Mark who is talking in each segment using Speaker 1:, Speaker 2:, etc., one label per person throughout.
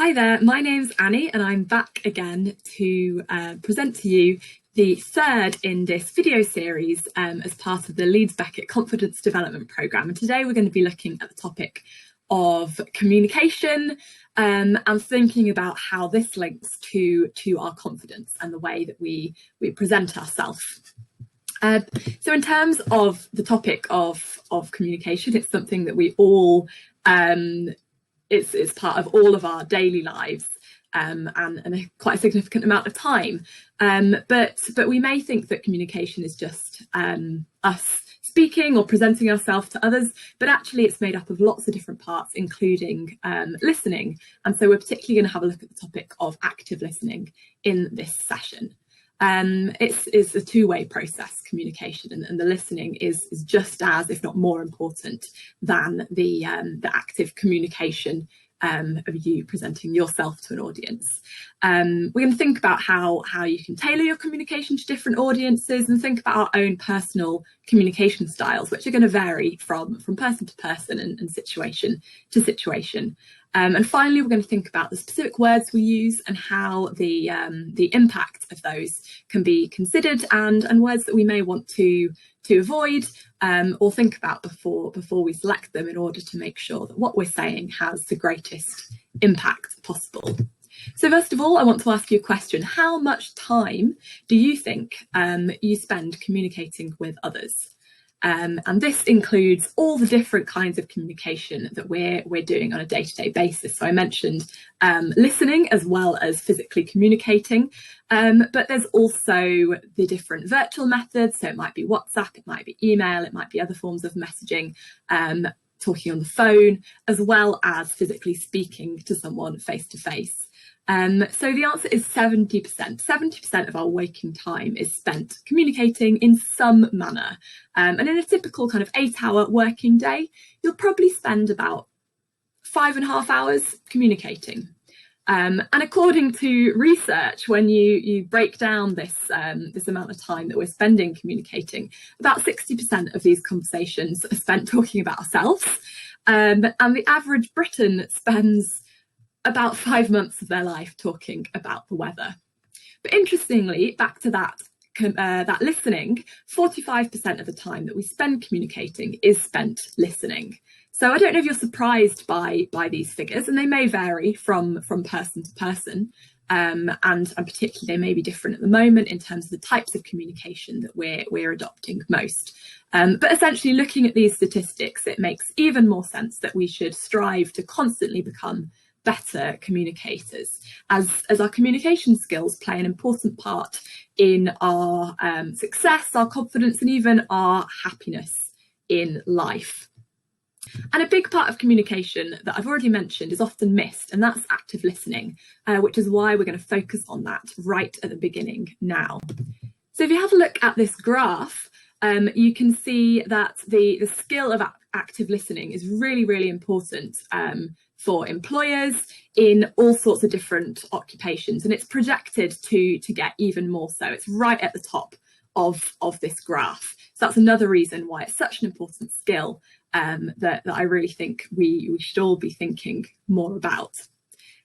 Speaker 1: Hi there, my name's Annie and I'm back again to present to you the third in this video series as part of the Leeds Beckett Confidence Development Programme. And today we're going to be looking at the topic of communication and thinking about how this links to our confidence and the way that we present ourselves. So in terms of the topic of communication, it's something that we all it's part of all of our daily lives and quite a significant amount of time. But we may think that communication is just us speaking or presenting ourselves to others, but actually it's made up of lots of different parts, including listening. And so we're particularly going to have a look at the topic of active listening in this session. It's a two-way process, communication, and the listening is just as, if not more important than the active communication of you presenting yourself to an audience. We're going to think about how you can tailor your communication to different audiences and think about our own personal communication styles, which are going to vary from person to person and situation to situation. And finally, we're going to think about the specific words we use and how the impact of those can be considered, and words that we may want to avoid or think about before we select them in order to make sure that what we're saying has the greatest impact possible. So first of all, I want to ask you a question. How much time do you think you spend communicating with others? And this includes all the different kinds of communication that we're doing on a day-to-day basis. So I mentioned listening as well as physically communicating, but there's also the different virtual methods. So it might be WhatsApp, it might be email, it might be other forms of messaging, talking on the phone, as well as physically speaking to someone face to face. So the answer is 70%. 70% of our waking time is spent communicating in some manner. And in a typical kind of 8-hour working day, you'll probably spend about 5.5 hours communicating. And according to research, when you break down this amount of time that we're spending communicating, about 60% of these conversations are spent talking about ourselves. And the average Briton spends about 5 months of their life talking about the weather. But interestingly, back to that listening, 45% of the time that we spend communicating is spent listening. So I don't know if you're surprised by these figures, and they may vary from person to person, and particularly they may be different at the moment in terms of the types of communication that we're adopting most. But essentially, looking at these statistics, it makes even more sense that we should strive to constantly become better communicators, as our communication skills play an important part in our success, our confidence, and even our happiness in life. And a big part of communication that I've already mentioned is often missed, and that's active listening, which is why we're going to focus on that right at the beginning now. So if you have a look at this graph, you can see that the skill of active listening is really, really important for employers in all sorts of different occupations, and it's projected to get even more so. It's right at the top of this graph. So that's another reason why it's such an important skill that I really think we should all be thinking more about.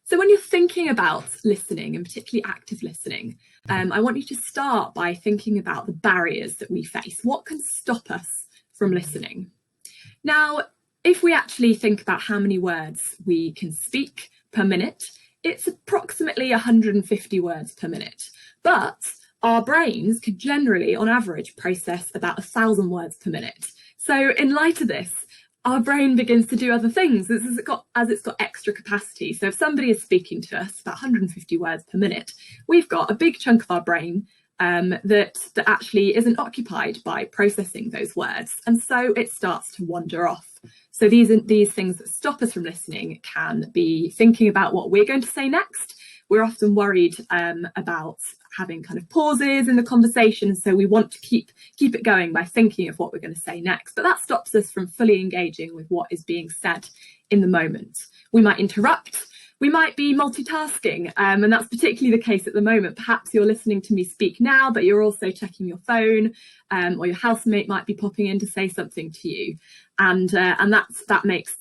Speaker 1: So when you're thinking about listening, and particularly active listening, I want you to start by thinking about the barriers that we face. What can stop us from listening? Now, if we actually think about how many words we can speak per minute, it's approximately 150 words per minute. But our brains can generally, on average, process about 1,000 words per minute. So in light of this, our brain begins to do other things as it's got extra capacity. So if somebody is speaking to us about 150 words per minute, we've got a big chunk of our brain that actually isn't occupied by processing those words, and so it starts to wander off. So these things that stop us from listening can be thinking about what we're going to say next. We're often worried about having kind of pauses in the conversation, so we want to keep it going by thinking of what we're going to say next, but that stops us from fully engaging with what is being said in the moment. We might interrupt. We might be multitasking, and that's particularly the case at the moment. Perhaps you're listening to me speak now, but you're also checking your phone, or your housemate might be popping in to say something to you, and that makes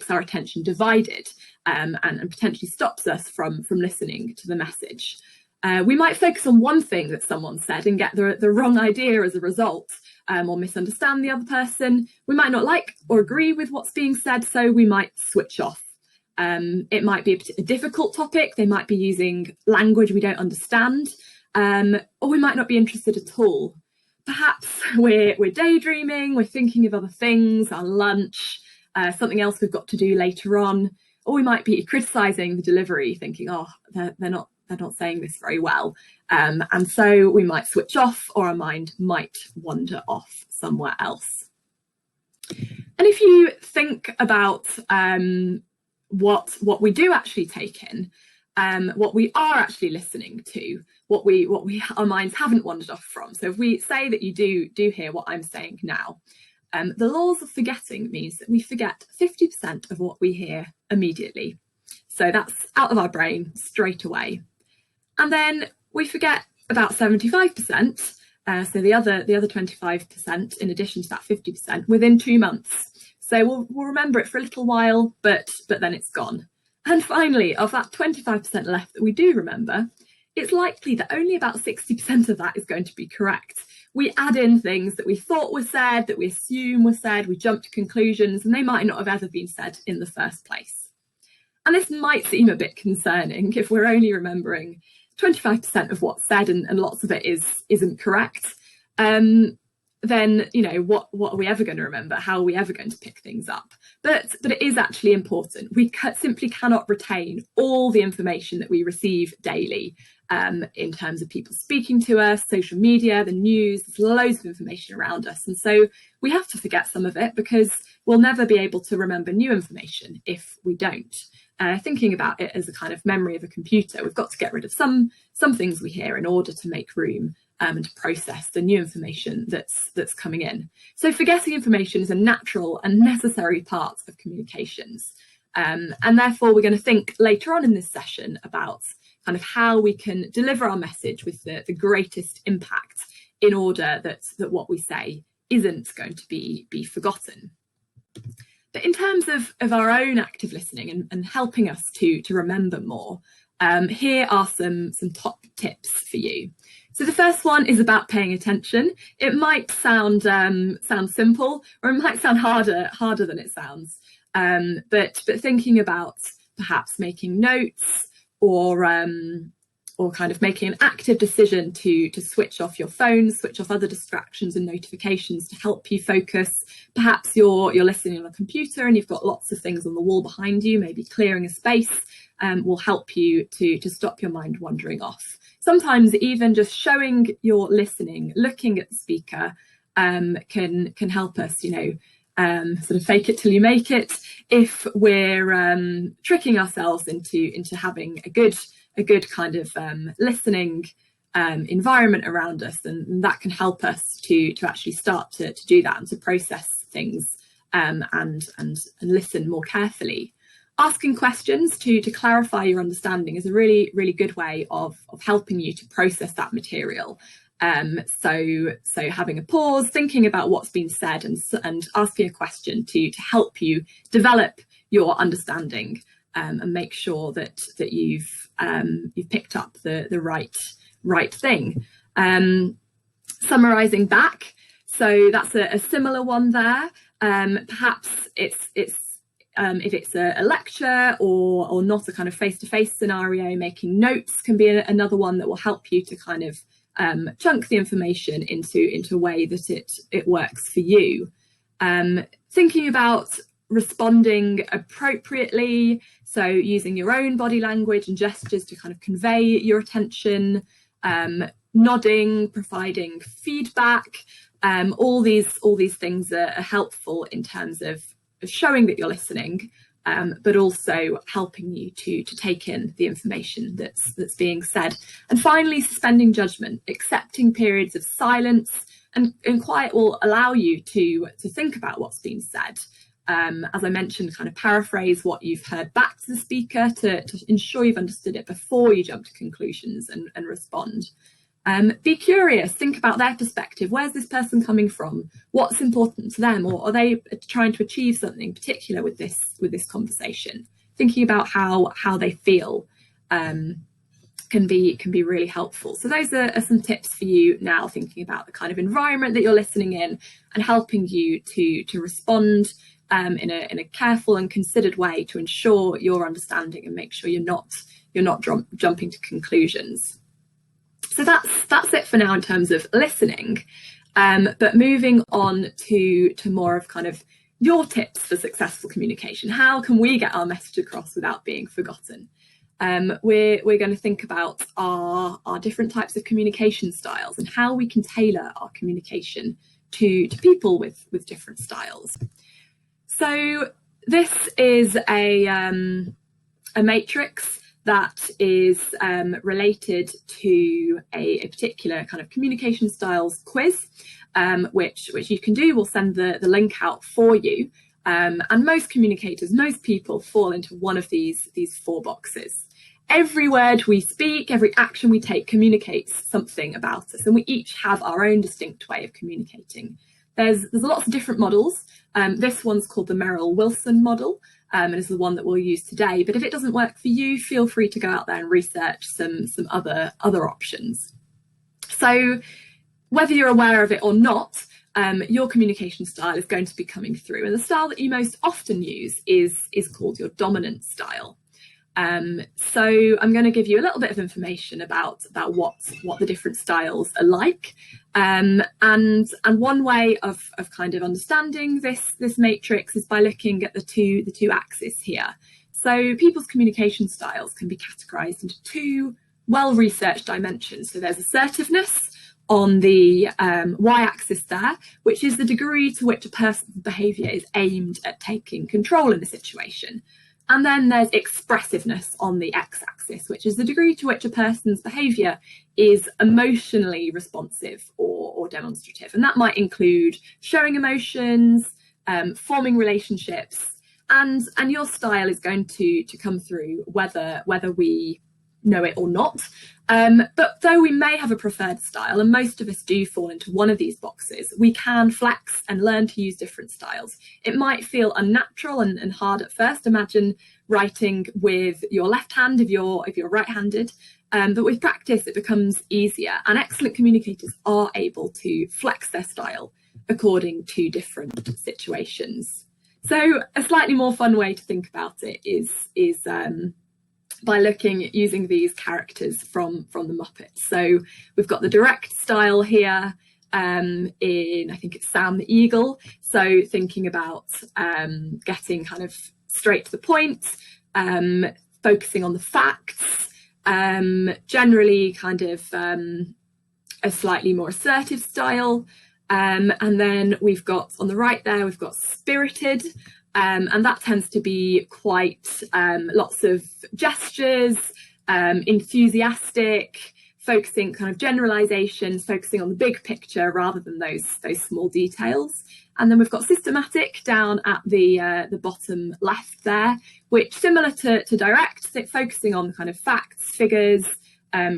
Speaker 1: our attention divided, and potentially stops us from listening to the message. We might focus on one thing that someone said and get the wrong idea as a result, or misunderstand the other person. We might not like or agree with what's being said, so we might switch off. It might be a difficult topic. They might be using language we don't understand, or we might not be interested at all. Perhaps we're daydreaming, we're thinking of other things, our lunch, something else we've got to do later on, or we might be criticising the delivery, thinking, oh, they're not saying this very well. And so we might switch off, or our mind might wander off somewhere else. And if you think about what we do actually take in, what we are actually listening to, what our minds haven't wandered off from. So if we say that you do hear what I'm saying now, the laws of forgetting means that we forget 50% of what we hear immediately. So that's out of our brain straight away. And then we forget about 75%, so the other 25% in addition to that 50% within 2 months. So we'll remember it for a little while, but then it's gone. And finally, of that 25% left that we do remember, it's likely that only about 60% of that is going to be correct. We add in things that we thought were said, that we assume were said, we jump to conclusions, and they might not have ever been said in the first place. And this might seem a bit concerning if we're only remembering 25% of what's said and lots of it isn't correct. Then, you know, what are we ever going to remember? How are we ever going to pick things up? But it is actually important. We simply cannot retain all the information that we receive daily, in terms of people speaking to us, social media, the news. There's loads of information around us. And so we have to forget some of it, because we'll never be able to remember new information if we don't. Thinking about it as a kind of memory of a computer, we've got to get rid of some things we hear in order to make room and to process the new information that's coming in. So forgetting information is a natural and necessary part of communications. And therefore, we're going to think later on in this session about kind of how we can deliver our message with the greatest impact, in order that what we say isn't going to be forgotten. But in terms of our own active listening and helping us to remember more, here are some top tips for you. So the first one is about paying attention. It might sound simple, or it might sound harder than it sounds. But thinking about perhaps making notes, or kind of making an active decision to switch off your phone, switch off other distractions and notifications to help you focus. Perhaps you're listening on a computer and you've got lots of things on the wall behind you. Maybe clearing a space will help you to stop your mind wandering off. Sometimes even just showing your listening, looking at the speaker, can help us, sort of fake it till you make it, if we're tricking ourselves into having a good kind of listening environment around us, and that can help us to actually start to do that and to process things, and listen more carefully. Asking questions to clarify your understanding is a really, really good way of helping you to process that material. So having a pause, thinking about what's been said, and asking a question to help you develop your understanding, and make sure that you've picked up the right thing. Summarising back, so that's a similar one there. Perhaps it's if it's a lecture or not a kind of face-to-face scenario, making notes can be another one that will help you to kind of chunk the information into a way that it works for you. Thinking about responding appropriately, so using your own body language and gestures to kind of convey your attention, nodding, providing feedback, all these things are helpful in terms of showing that you're listening, but also helping you to take in the information that's being said. And finally, suspending judgment. Accepting periods of silence and quiet will allow you to think about what's been said. As I mentioned, kind of paraphrase what you've heard back to the speaker to ensure you've understood it before you jump to conclusions and respond. Be curious, think about their perspective. Where's this person coming from? What's important to them? Or are they trying to achieve something particular with this conversation? Thinking about how they feel can be really helpful. So those are some tips for you now, thinking about the kind of environment that you're listening in and helping you to respond in a careful and considered way to ensure your understanding and make sure you're not jumping to conclusions. So that's it for now in terms of listening. But moving on to more of kind of your tips for successful communication. How can we get our message across without being forgotten? We're going to think about our different types of communication styles and how we can tailor our communication to people with different styles. So this is a matrix that is related to a particular kind of communication styles quiz, which you can do. We'll send the link out for you. And most communicators, most people fall into one of these 4 boxes. Every word we speak, every action we take communicates something about us, and we each have our own distinct way of communicating. There's lots of different models. This one's called the Merrill-Wilson model, and is the one that we'll use today. But if it doesn't work for you, feel free to go out there and research some other options. So whether you're aware of it or not, your communication style is going to be coming through, and the style that you most often use is called your dominant style. So I'm going to give you a little bit of information about what the different styles are like, and one way of kind of understanding this matrix is by looking at the two axes here. So people's communication styles can be categorized into 2 well-researched dimensions. So there's assertiveness on the y-axis there, which is the degree to which a person's behavior is aimed at taking control in a situation. And then there's expressiveness on the x-axis, which is the degree to which a person's behaviour is emotionally responsive or demonstrative. And that might include showing emotions, forming relationships, and your style is going to come through whether we know it or not. But though we may have a preferred style, and most of us do fall into one of these boxes, we can flex and learn to use different styles. It might feel unnatural and hard at first. Imagine writing with your left hand if you're right-handed, but with practice it becomes easier, and excellent communicators are able to flex their style according to different situations. So a slightly more fun way to think about it is by using these characters from the Muppets. So we've got the direct style here in, I think it's Sam the Eagle. So thinking about getting kind of straight to the point, focusing on the facts, generally kind of a slightly more assertive style. And then we've got on the right there, we've got spirited. And that tends to be quite lots of gestures, enthusiastic, focusing kind of generalizations, focusing on the big picture rather than those small details. And then we've got systematic down at the bottom left there, which similar to direct, focusing on kind of facts, figures,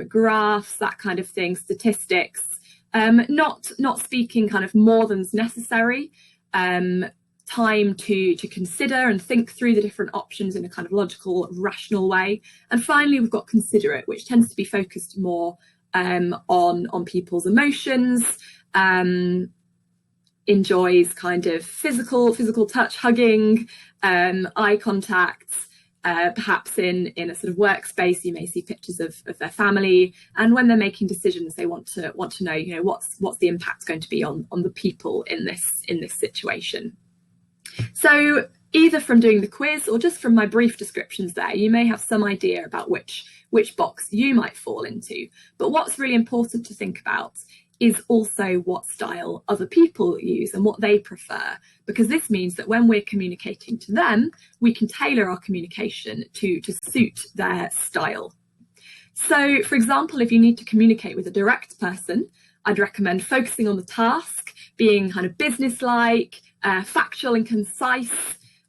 Speaker 1: graphs, that kind of thing, statistics, not speaking kind of more than's necessary. Time to consider and think through the different options in a kind of logical, rational way. And finally, we've got considerate, which tends to be focused more on people's emotions, enjoys kind of physical touch, hugging, eye contact. Perhaps in a sort of workspace, you may see pictures of their family, and when they're making decisions, they want to know, you know, what's the impact going to be on the people in this situation. So either from doing the quiz or just from my brief descriptions there, you may have some idea about which box you might fall into. But what's really important to think about is also what style other people use and what they prefer, because this means that when we're communicating to them, we can tailor our communication to suit their style. So, for example, if you need to communicate with a direct person, I'd recommend focusing on the task, being kind of businesslike, factual and concise,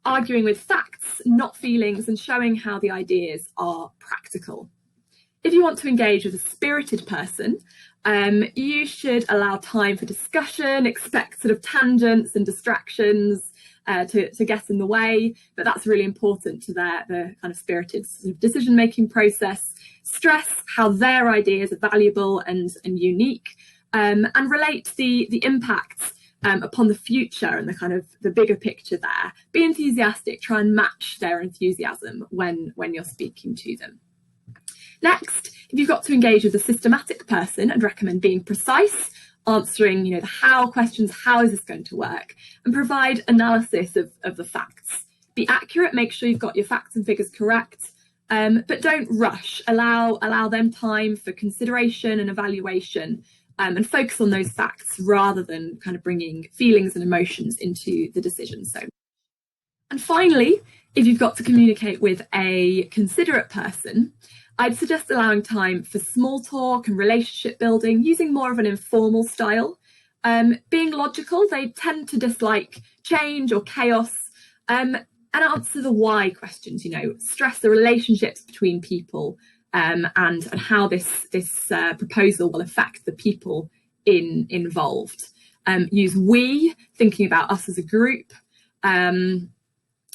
Speaker 1: arguing with facts, not feelings, and showing how the ideas are practical. If you want to engage with a spirited person, you should allow time for discussion, expect sort of tangents and distractions to get in the way, but that's really important to the kind of spirited sort of decision-making process. Stress how their ideas are valuable and unique, and relate the impacts upon the future and the kind of the bigger picture there. Be enthusiastic, try and match their enthusiasm when you're speaking to them. Next, if you've got to engage with a systematic person, I'd recommend being precise, answering the how questions, how is this going to work, and provide analysis of the facts. Be accurate, make sure you've got your facts and figures correct, but don't rush. Allow them time for consideration and evaluation, and focus on those facts rather than kind of bringing feelings and emotions into the decision. And finally, if you've got to communicate with a considerate person, I'd suggest allowing time for small talk and relationship building, using more of an informal style. Being logical, they tend to dislike change or chaos, and answer the why questions, stress the relationships between people, and how this proposal will affect the people involved. Use we, thinking about us as a group, come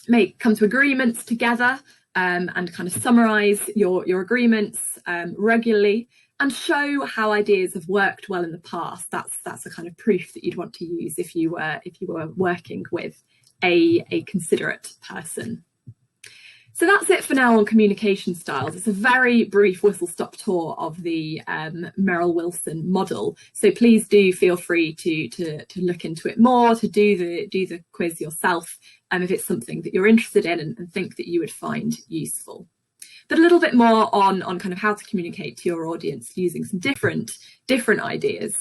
Speaker 1: to agreements together, and kind of summarise your agreements regularly, and show how ideas have worked well in the past. That's a kind of proof that you'd want to use if you were working with a considerate person. So that's it for now on communication styles. It's a very brief whistle-stop tour of the Merrill Wilson model. So please do feel free to look into it more, to do the quiz yourself, if it's something that you're interested in and think that you would find useful. But a little bit more on kind of how to communicate to your audience using some different ideas.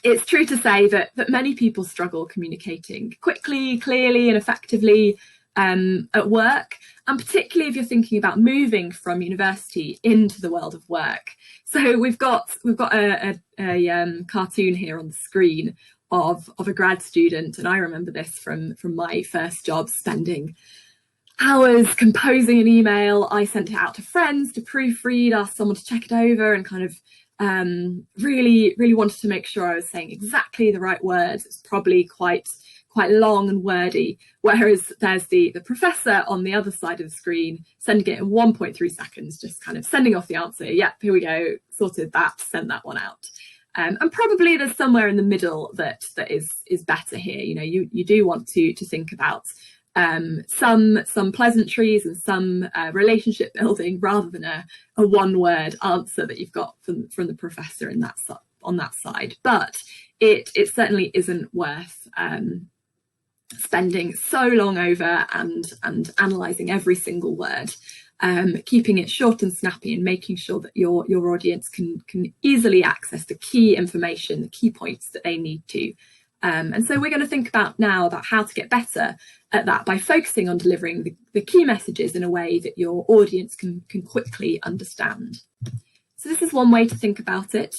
Speaker 1: It's true to say that many people struggle communicating quickly, clearly, and effectively at work, and particularly if you're thinking about moving from university into the world of work. So we've got a cartoon here on the screen of a grad student, and I remember this from my first job, spending hours composing an email. I sent it out to friends to proofread, asked someone to check it over, and kind of really wanted to make sure I was saying exactly the right words. It's probably quite long and wordy, whereas there's the professor on the other side of the screen sending it in 1.3 seconds, just kind of sending off the answer. Yep, here we go, sorted that, send that one out. And probably there's somewhere in the middle that is better here. You do want to think about some pleasantries and some relationship building, rather than a one-word answer that you've got from the professor on that side. But it certainly isn't worth spending so long over and analysing every single word. Keeping it short and snappy, and making sure that your audience can easily access the key information, the key points that they need to. And so we're going to think about how to get better at that by focusing on delivering the key messages in a way that your audience can quickly understand. So this is one way to think about it.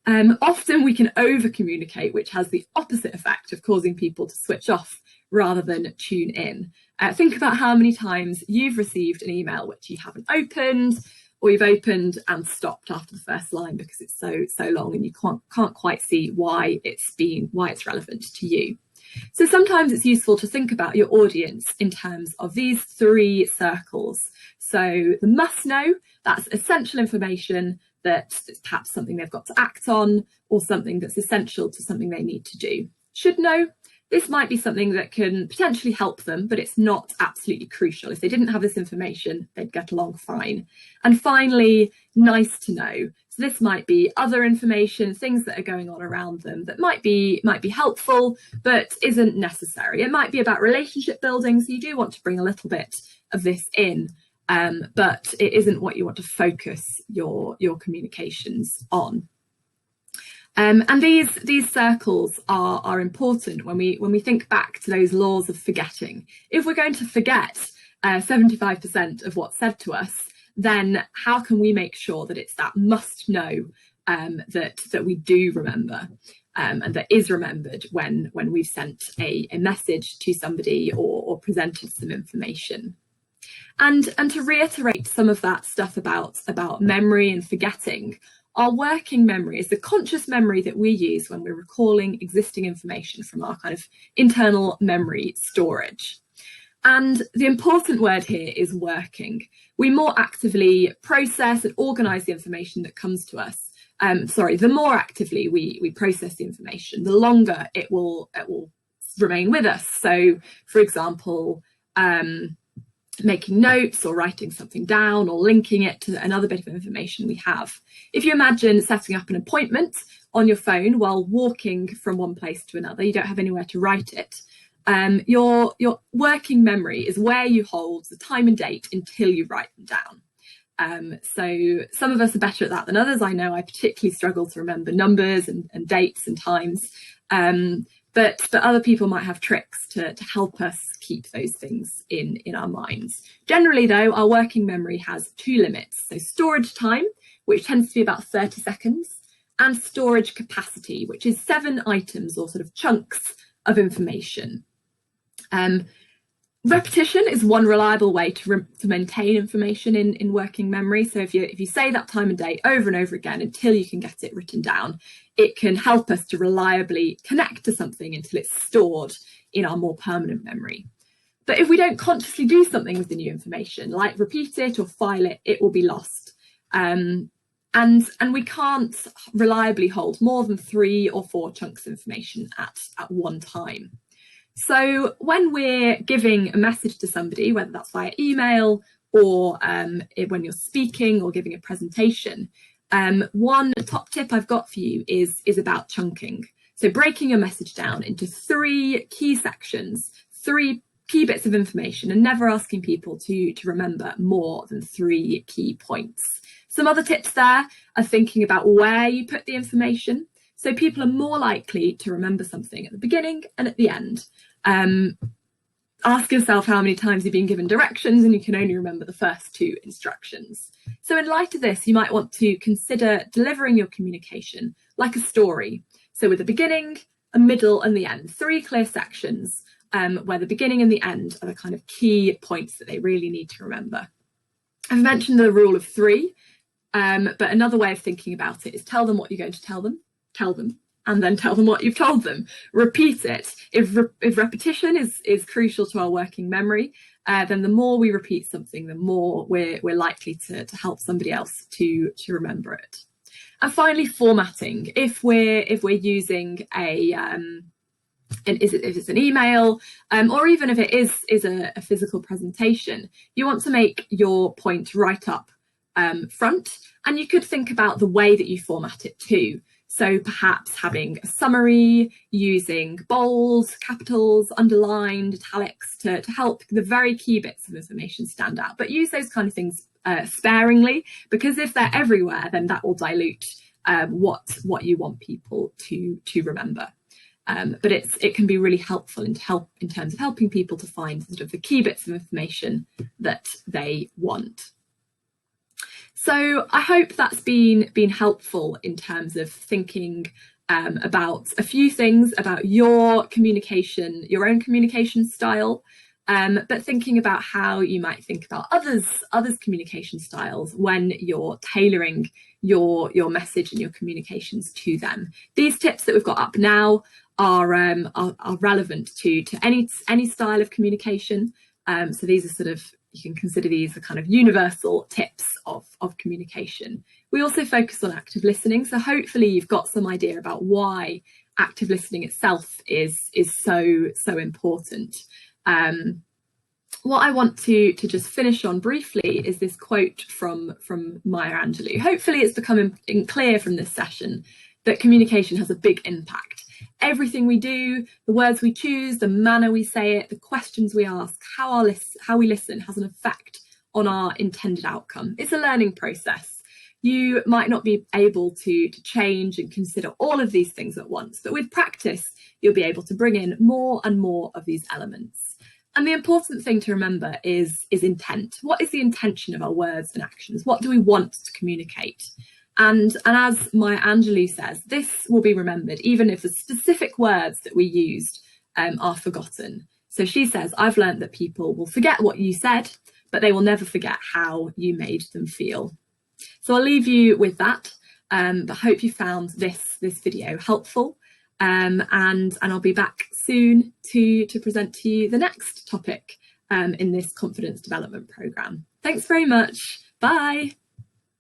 Speaker 1: Often we can over communicate, which has the opposite effect of causing people to switch off rather than tune in. Think about how many times you've received an email which you haven't opened, or you've opened and stopped after the first line because it's so long and you can't quite see why it's relevant to you. So sometimes it's useful to think about your audience in terms of these three circles. So the must know, that's essential information that's perhaps something they've got to act on, or something that's essential to something they need to do. Should know, this might be something that can potentially help them, but it's not absolutely crucial. If they didn't have this information, they'd get along fine. And finally, nice to know. So this might be other information, things that are going on around them that might be helpful, but isn't necessary. It might be about relationship building, so you do want to bring a little bit of this in, but it isn't what you want to focus your communications on. And these circles are important when we think back to those laws of forgetting. If we're going to forget 75% of what's said to us, then how can we make sure that it's that must know that we do remember, and that is remembered when we've sent a message to somebody or presented some information. And to reiterate some of that stuff about memory and forgetting, our working memory is the conscious memory that we use when we're recalling existing information from our kind of internal memory storage. And the important word here is working. We more actively process and organise the information that comes to us. The more actively we process the information, the longer it will remain with us. So, for example, making notes or writing something down or linking it to another bit of information we have. If you imagine setting up an appointment on your phone while walking from one place to another, you don't have anywhere to write it. Your working memory is where you hold the time and date until you write them down. So some of us are better at that than others. I know I particularly struggle to remember numbers and dates and times. But other people might have tricks to help us keep those things in our minds. Generally, though, our working memory has two limits. So storage time, which tends to be about 30 seconds, and storage capacity, which is 7 items or sort of chunks of information. Repetition is one reliable way to maintain information in working memory. So if you say that time and date over and over again until you can get it written down, it can help us to reliably connect to something until it's stored in our more permanent memory. But if we don't consciously do something with the new information, like repeat it or file it, it will be lost. And we can't reliably hold more than 3 or 4 chunks of information at one time. So when we're giving a message to somebody, whether that's via email or when you're speaking or giving a presentation, one top tip I've got for you is about chunking. So breaking a message down into 3 key sections, 3 key bits of information, and never asking people to remember more than 3 key points. Some other tips there are thinking about where you put the information. So people are more likely to remember something at the beginning and at the end. Ask yourself how many times you've been given directions and you can only remember the first 2 instructions. So in light of this, you might want to consider delivering your communication like a story. So with a beginning, a middle and the end, 3 clear sections where the beginning and the end are the kind of key points that they really need to remember. I've mentioned the rule of 3, but another way of thinking about it is tell them what you're going to tell them, and then tell them what you've told them. Repeat it. If repetition is crucial to our working memory, then the more we repeat something, the more we're likely to help somebody else to remember it. And finally, formatting. If we're using if it's an email, or even if it is a physical presentation, you want to make your point right up front, and you could think about the way that you format it too. So perhaps having a summary, using bold, capitals, underlined, italics to help the very key bits of information stand out. But use those kind of things sparingly, because if they're everywhere, then that will dilute what you want people to remember. But it can be really helpful in terms of helping people to find sort of the key bits of information that they want. So I hope that's been helpful in terms of thinking about a few things about your communication, your own communication style, but thinking about how you might think about others' communication styles when you're tailoring your message and your communications to them. These tips that we've got up now are relevant to any style of communication. So these are sort of, you can consider these the kind of universal tips of communication. We also focus on active listening, so hopefully you've got some idea about why active listening itself is so important. What I want to just finish on briefly is this quote from Maya Angelou. Hopefully it's becoming clear from this session that communication has a big impact. Everything we do, the words we choose, the manner we say it, the questions we ask, how we listen has an effect on our intended outcome. It's a learning process. You might not be able to change and consider all of these things at once, but with practice, you'll be able to bring in more and more of these elements. And the important thing to remember is intent. What is the intention of our words and actions? What do we want to communicate? And as Maya Angelou says, this will be remembered even if the specific words that we used are forgotten. So she says, I've learned that people will forget what you said, but they will never forget how you made them feel. So I'll leave you with that, but hope you found this video helpful, and I'll be back soon to present to you the next topic in this confidence development programme. Thanks very much. Bye.